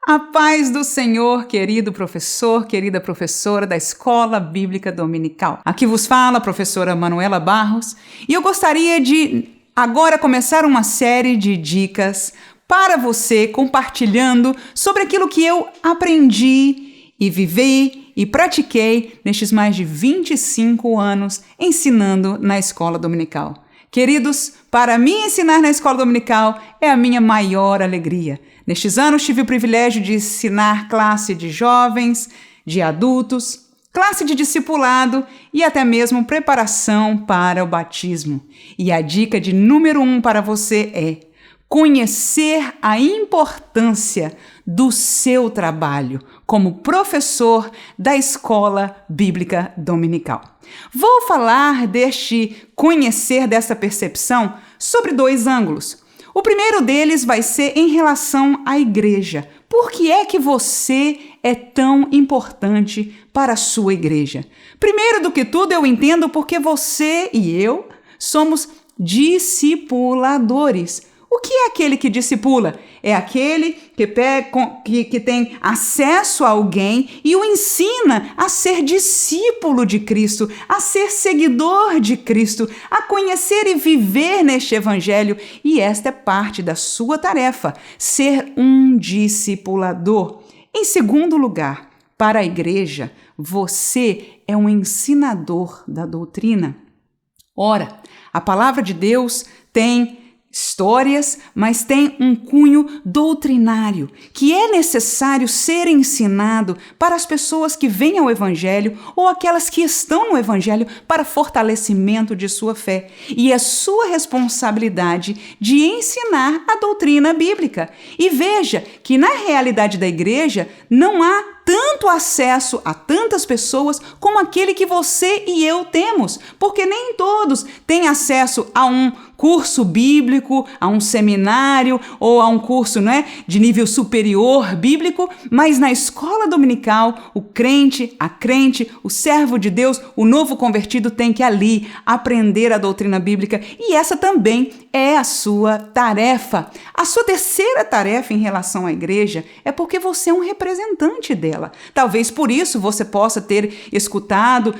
A paz do Senhor, querido professor, querida professora da Escola Bíblica Dominical. Aqui vos fala a professora Manuela Barros e eu gostaria de agora começar uma série de dicas para você, compartilhando sobre aquilo que eu aprendi e vivi e pratiquei nestes mais de 25 anos ensinando na Escola Dominical. Queridos, para mim ensinar na Escola Dominical é a minha maior alegria. Nestes anos tive o privilégio de ensinar classe de jovens, de adultos, classe de discipulado e até mesmo preparação para o batismo. E a dica de número 1 para você é conhecer a importância do seu trabalho como professor da Escola Bíblica Dominical. Vou falar dessa percepção sobre 2 ângulos. O primeiro deles vai ser em relação à igreja. Por que é que você é tão importante para a sua igreja? Primeiro do que tudo, eu entendo porque você e eu somos discipuladores. O que é aquele que discipula? É aquele que tem acesso a alguém e o ensina a ser discípulo de Cristo, a ser seguidor de Cristo, a conhecer e viver neste evangelho. E esta é parte da sua tarefa, ser um discipulador. Em segundo lugar, para a igreja, você é um ensinador da doutrina. Ora, a palavra de Deus tem histórias, mas tem um cunho doutrinário que é necessário ser ensinado para as pessoas que vêm ao Evangelho ou aquelas que estão no Evangelho para fortalecimento de sua fé. E é sua responsabilidade de ensinar a doutrina bíblica. E veja que na realidade da igreja não há tanto acesso a tantas pessoas como aquele que você e eu temos, porque nem todos têm acesso a um curso bíblico, a um seminário ou a um curso de nível superior bíblico, mas na escola dominical, o crente, a crente, o servo de Deus, o novo convertido tem que ali aprender a doutrina bíblica e essa também é a sua tarefa. A sua terceira tarefa em relação à igreja é porque você é um representante dela. Talvez por isso você possa ter escutado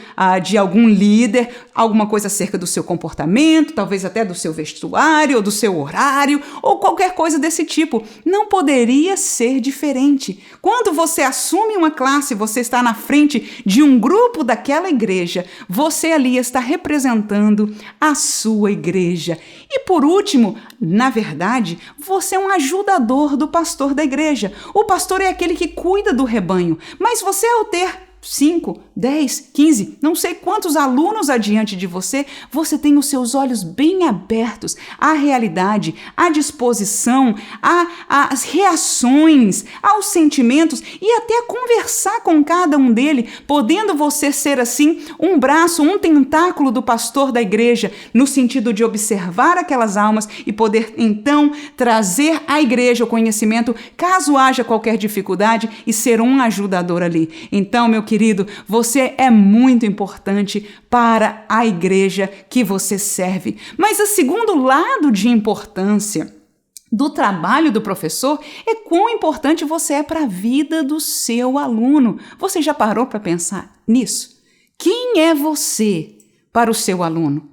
de algum líder alguma coisa acerca do seu comportamento, talvez até do seu vestuário, ou do seu horário, ou qualquer coisa desse tipo. Não poderia ser diferente. Quando você assume uma classe, você está na frente de um grupo daquela igreja, você ali está representando a sua igreja. E por último, na verdade, você é um ajudador do pastor da igreja. O pastor é aquele que cuida do rebanho, mas você ao ter 5, 10, 15, não sei quantos alunos adiante de você, você tem os seus olhos bem abertos à realidade, à disposição, às reações, aos sentimentos e até a conversar com cada um dele, podendo você ser assim um braço, um tentáculo do pastor da igreja, no sentido de observar aquelas almas e poder então trazer à igreja o conhecimento caso haja qualquer dificuldade e ser um ajudador ali. Então, meu querido, você é muito importante para a igreja que você serve. Mas o segundo lado de importância do trabalho do professor é quão importante você é para a vida do seu aluno. Você já parou para pensar nisso? Quem é você para o seu aluno?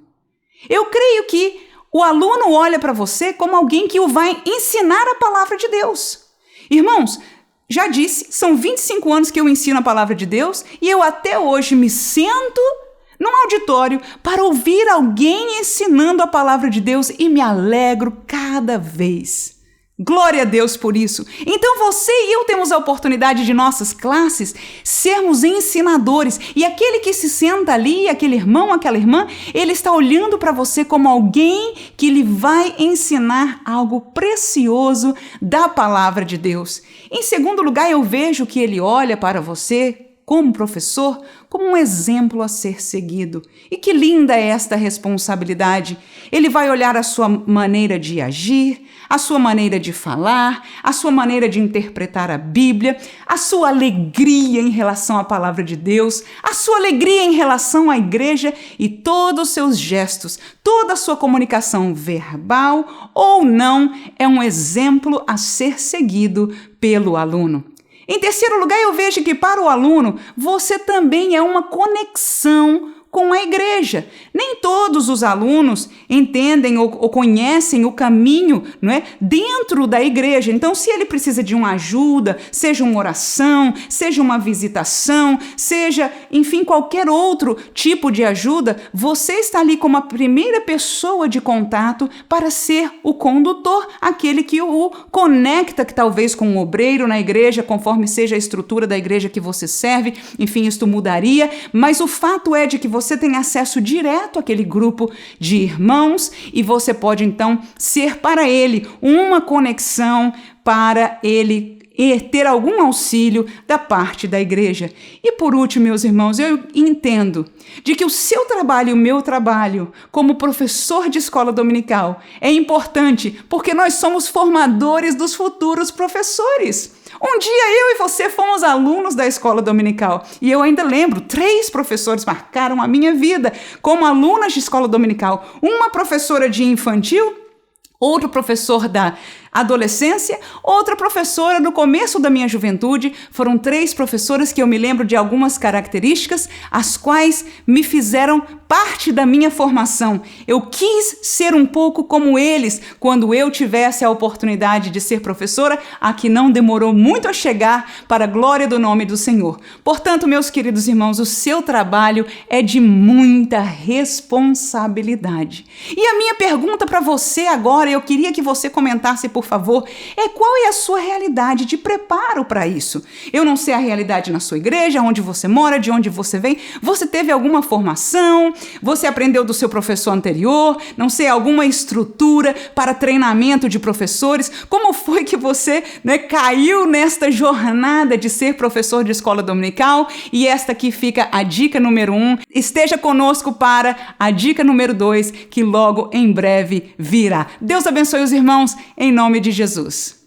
Eu creio que o aluno olha para você como alguém que o vai ensinar a palavra de Deus. Irmãos, já disse, são 25 anos que eu ensino a palavra de Deus e eu até hoje me sento num auditório para ouvir alguém ensinando a palavra de Deus e me alegro cada vez. Glória a Deus por isso. Então você e eu temos a oportunidade de nossas classes sermos ensinadores e aquele que se senta ali, aquele irmão, aquela irmã, ele está olhando para você como alguém que lhe vai ensinar algo precioso da palavra de Deus. Em segundo lugar, eu vejo que ele olha para você como professor, como um exemplo a ser seguido. E que linda é esta responsabilidade! Ele vai olhar a sua maneira de agir, a sua maneira de falar, a sua maneira de interpretar a Bíblia, a sua alegria em relação à palavra de Deus, a sua alegria em relação à igreja e todos os seus gestos, toda a sua comunicação verbal ou não é um exemplo a ser seguido pelo aluno. Em terceiro lugar, eu vejo que para o aluno, você também é uma conexão com a igreja. Nem todos os alunos entendem ou conhecem o caminho, não é, dentro da igreja. Então, se ele precisa de uma ajuda, seja uma oração, seja uma visitação, seja, enfim, qualquer outro tipo de ajuda, você está ali como a primeira pessoa de contato para ser o condutor, aquele que o conecta, que talvez com um obreiro na igreja, conforme seja a estrutura da igreja que você serve. Enfim, isto mudaria, mas o fato é de que você tem acesso direto àquele grupo de irmãos e você pode então ser para ele uma conexão para ele ter algum auxílio da parte da igreja. E por último, meus irmãos, eu entendo de que o seu trabalho e o meu trabalho como professor de escola dominical é importante porque nós somos formadores dos futuros professores. Um dia eu e você fomos alunos da escola dominical e eu ainda lembro, 3 professores marcaram a minha vida como alunas de escola dominical. Uma professora de infantil, outro professor da adolescência, outra professora no começo da minha juventude. Foram 3 professoras que eu me lembro de algumas características, as quais me fizeram parte da minha formação. Eu quis ser um pouco como eles quando eu tivesse a oportunidade de ser professora, a que não demorou muito a chegar, para a glória do nome do Senhor. Portanto, meus queridos irmãos, o seu trabalho é de muita responsabilidade. E a minha pergunta para você agora, eu queria que você comentasse, por favor, é qual é a sua realidade de preparo para isso? Eu não sei a realidade na sua igreja, onde você mora, de onde você vem. Você teve alguma formação? Você aprendeu do seu professor anterior? Não sei, alguma estrutura para treinamento de professores? Como foi que você, caiu nesta jornada de ser professor de escola dominical? E esta aqui fica a dica número 1. Esteja conosco para a dica número 2, que logo em breve virá. Deus abençoe os irmãos, em nome de Jesus.